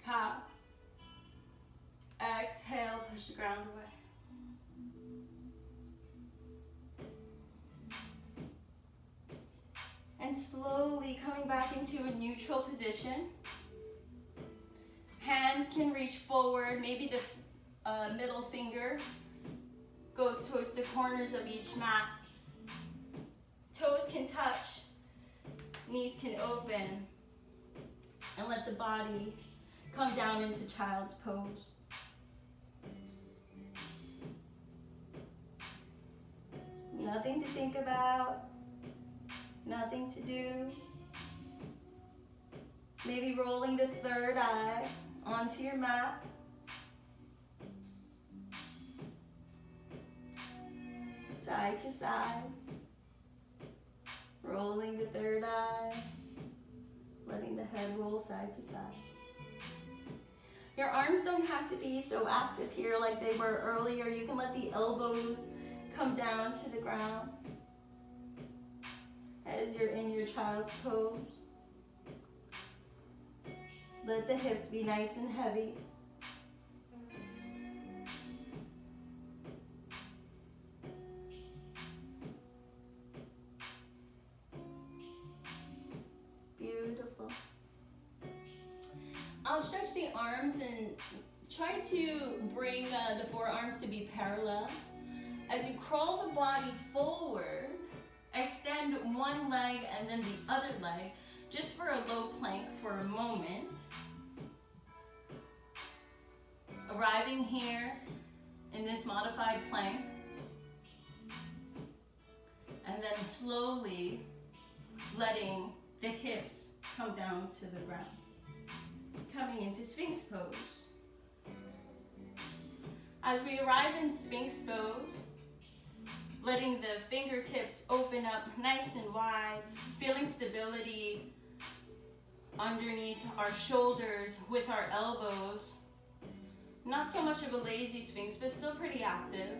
Speaker 2: cup. Exhale, push the ground away. And slowly coming back into a neutral position. Hands can reach forward. Maybe the middle finger goes towards the corners of each mat. Toes can touch. Knees can open. And let the body come down into child's pose. Nothing to think about. Nothing to do. Maybe rolling the third eye onto your mat. Side to side. Rolling the third eye. Letting the head roll side to side. Your arms don't have to be so active here like they were earlier. You can let the elbows come down to the ground as you're in your child's pose. Let the hips be nice and heavy. Beautiful. I'll stretch the arms and try to bring the forearms to be parallel. As you crawl the body forward, extend one leg and then the other leg, just for a low plank for a moment. Arriving here in this modified plank. And then slowly letting the hips come down to the ground. Coming into Sphinx pose. As we arrive in Sphinx pose, letting the fingertips open up nice and wide, feeling stability underneath our shoulders with our elbows. Not so much of a lazy Sphinx, but still pretty active.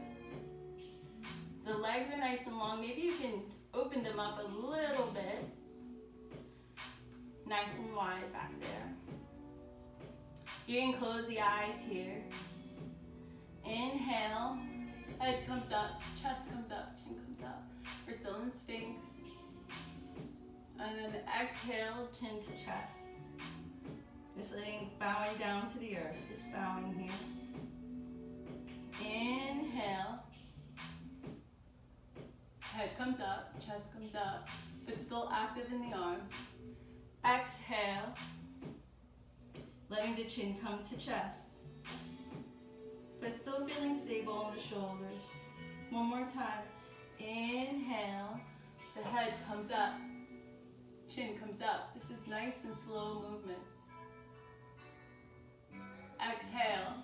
Speaker 2: The legs are nice and long. Maybe you can open them up a little bit. Nice and wide back there. You can close the eyes here. Inhale, head comes up, chest comes up, chin comes up. We're still in Sphinx. And then exhale, chin to chest. Just bowing down to the earth, just bowing here. Inhale. Head comes up, chest comes up, but still active in the arms. Exhale. Letting the chin come to chest. But still feeling stable in the shoulders. One more time. Inhale. The head comes up. Chin comes up. This is nice and slow movements. Exhale.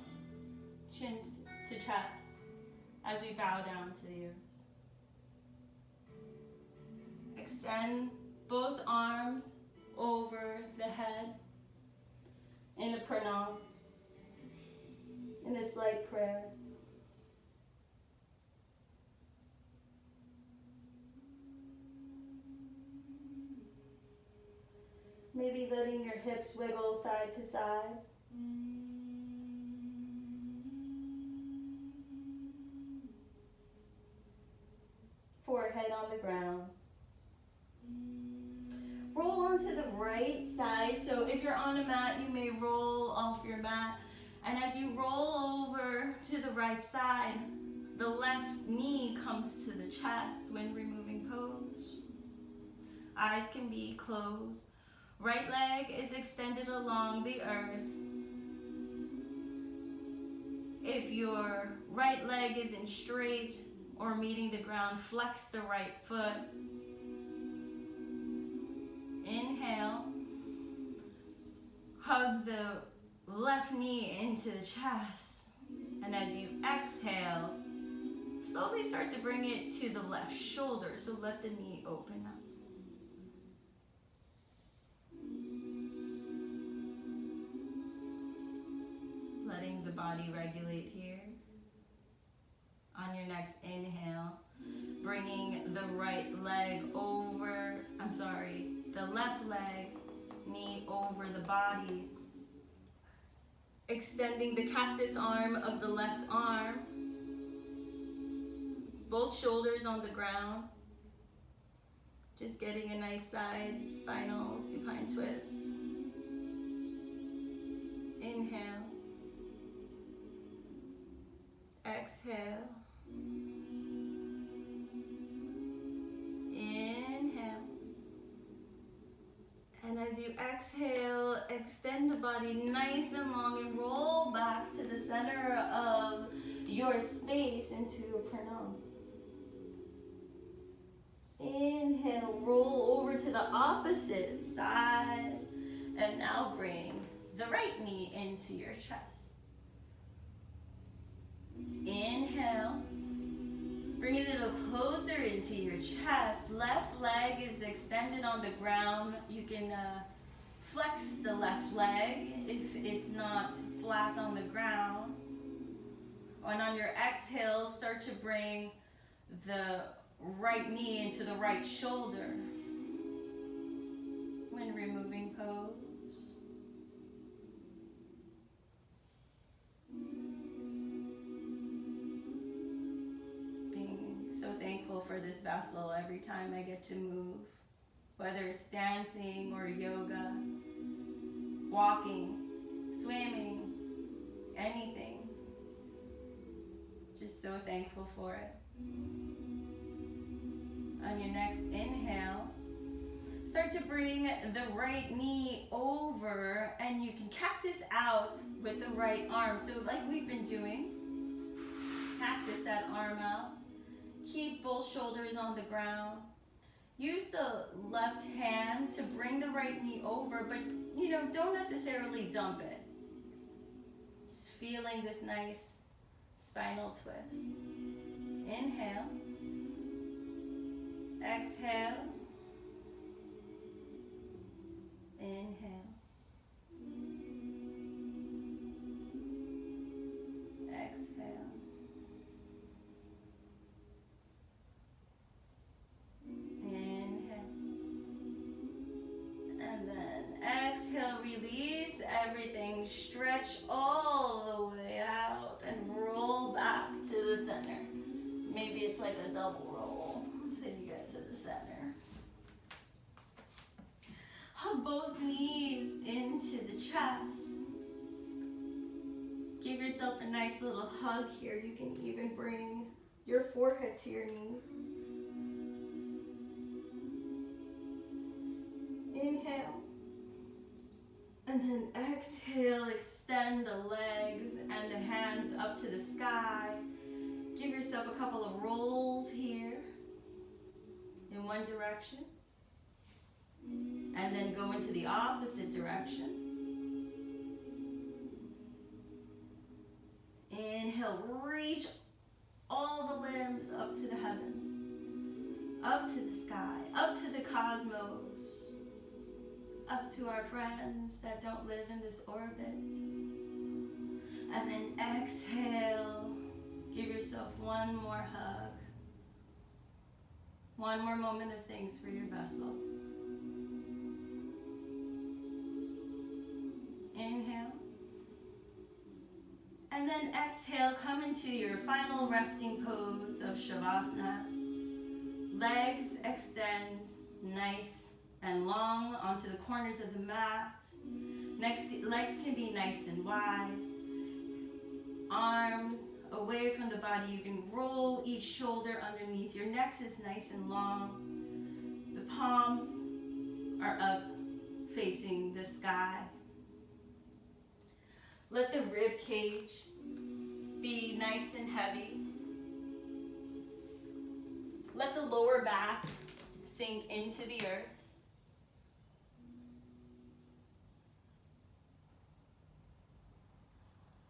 Speaker 2: Chin to chest as we bow down to the earth. Extend both arms over the head in a pranam, in a slight prayer. Maybe letting your hips wiggle side to side. Forehead on the ground. Roll onto the right side. So if you're on a mat, you may roll off your mat. And as you roll over to the right side, the left knee comes to the chest when removing pose. Eyes can be closed. Right leg is extended along the earth. If your right leg isn't straight or meeting the ground, flex the right foot. Inhale. Hug the left knee into the chest. And as you exhale, slowly start to bring it to the left shoulder. So let the knee open up. Letting the body regulate here. On your next inhale, bringing the left leg, knee over the body. Extending the cactus arm of the left arm. Both shoulders on the ground. Just getting a nice side spinal supine twist. Inhale. Exhale. Inhale. And as you exhale, extend the body nice and long and roll back to the center of your space into a pranam. Inhale, roll over to the opposite side. And now bring the right knee into your chest. Inhale. Bring it a little closer into your chest. Left leg is extended on the ground. You can flex the left leg if it's not flat on the ground. And on your exhale, start to bring the right knee into the right shoulder when removing pose. Thankful for this vessel every time I get to move, whether it's dancing or yoga, walking, swimming, anything. Just so thankful for it. On your next inhale, start to bring the right knee over and you can cactus out with the right arm. So like we've been doing, cactus that arm out. Keep both shoulders on the ground. Use the left hand to bring the right knee over, but don't necessarily dump it. Just feeling this nice spinal twist. Inhale. Exhale. Inhale. Exhale. Release everything, stretch all the way out and roll back to the center. Maybe it's like a double roll until you get to the center. Hug both knees into the chest. Give yourself a nice little hug here. You can even bring your forehead to your knees. Inhale. And then exhale, extend the legs and the hands up to the sky. Give yourself a couple of rolls here in one direction. And then go into the opposite direction. Inhale, reach all the limbs up to the heavens, up to the sky, up to the cosmos, up to our friends that don't live in this orbit. And then exhale, give yourself one more hug, one more moment of thanks for your vessel. Inhale. And then exhale, come into your final resting pose of Shavasana. Legs extend nice and long onto the corners of the mat. Legs can be nice and wide. Arms away from the body. You can roll each shoulder underneath. Your neck is nice and long. The palms are up facing the sky. Let the rib cage be nice and heavy. Let the lower back sink into the earth.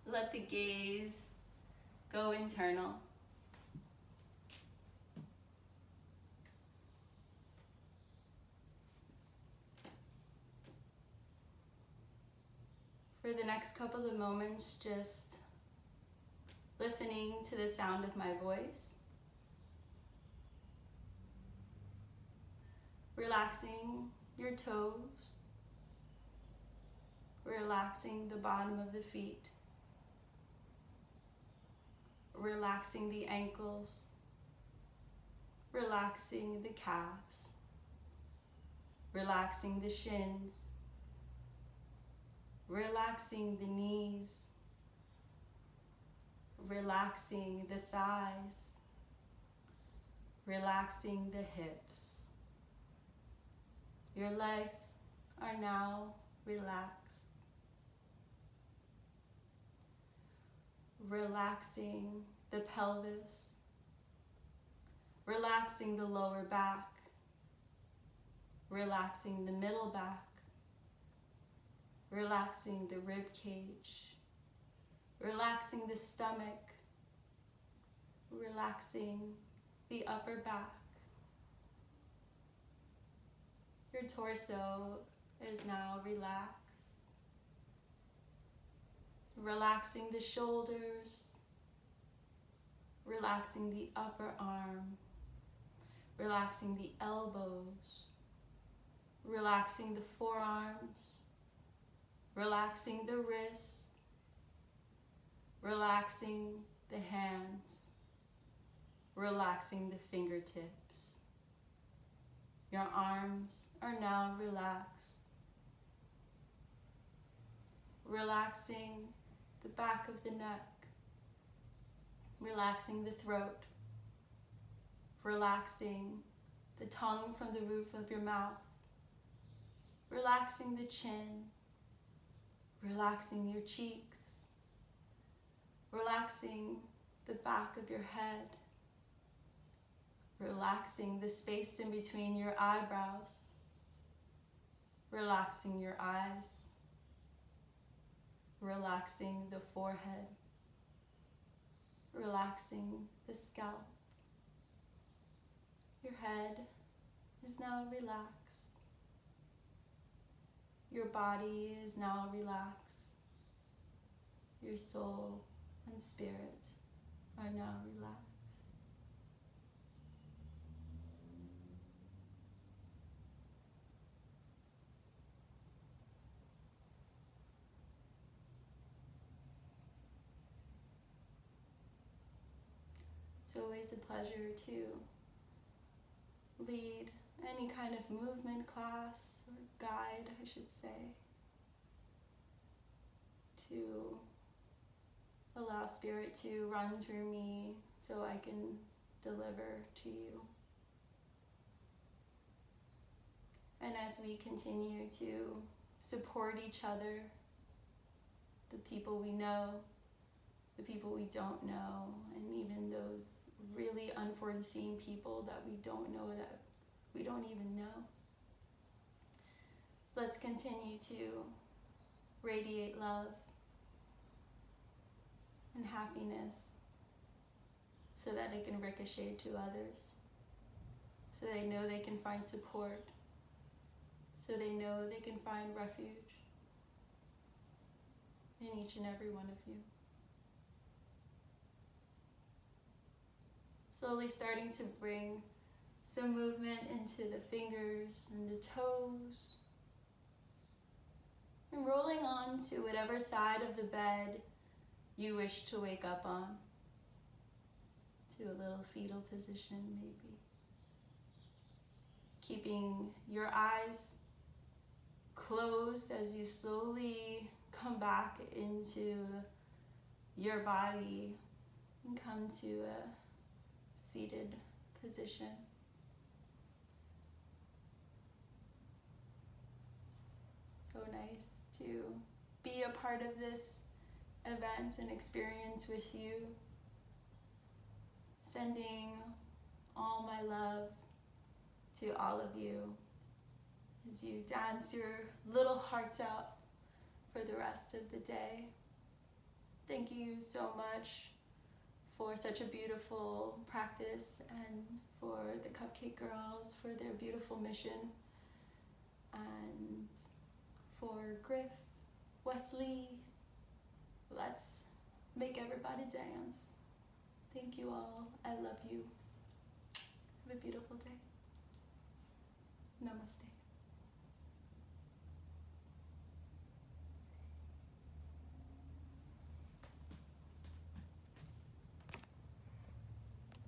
Speaker 2: Let the gaze go internal. For the next couple of moments, just listening to the sound of my voice. Relaxing your toes. Relaxing the bottom of the feet. Relaxing the ankles. Relaxing the calves. Relaxing the shins. Relaxing the knees, relaxing the thighs, relaxing the hips. Your legs are now relaxed. Relaxing the pelvis, relaxing the lower back, relaxing the middle back, relaxing the rib cage, relaxing the stomach, relaxing the upper back. Your torso is now relaxed. Relaxing the shoulders, relaxing the upper arm, relaxing the elbows, relaxing the forearms, relaxing the wrists, relaxing the hands, relaxing the fingertips. Your arms are now relaxed. Relaxing the back of the neck, relaxing the throat, relaxing the tongue from the roof of your mouth, relaxing the chin, relaxing your cheeks, relaxing the back of your head, relaxing the space in between your eyebrows, relaxing your eyes, relaxing the forehead, relaxing the scalp. Your head is now relaxed. Your body is now relaxed. Your soul and spirit are now relaxed. It's always a pleasure to lead any kind of movement class or guide, I should say, to allow Spirit to run through me so I can deliver to you. And as we continue to support each other, the people we know, the people we don't know, and even those really unforeseen people that we don't know, that we don't even know. Let's continue to radiate love
Speaker 1: and happiness so that it can ricochet to others, so they know they can find support, so they know they can find refuge in each and every one of you. Slowly starting to bring some movement into the fingers and the toes, and rolling on to whatever side of the bed you wish to wake up on, to a little fetal position maybe. Keeping your eyes closed as you slowly come back into your body and come to a seated position. So nice to be a part of this event and experience with you. Sending all my love to all of you as you dance your little hearts out for the rest of the day. Thank you so much for such a beautiful practice, and for the Cupcake Girls for their beautiful mission, and for Griff, Wesley. Let's make everybody dance. Thank you all. I love you. Have a beautiful day.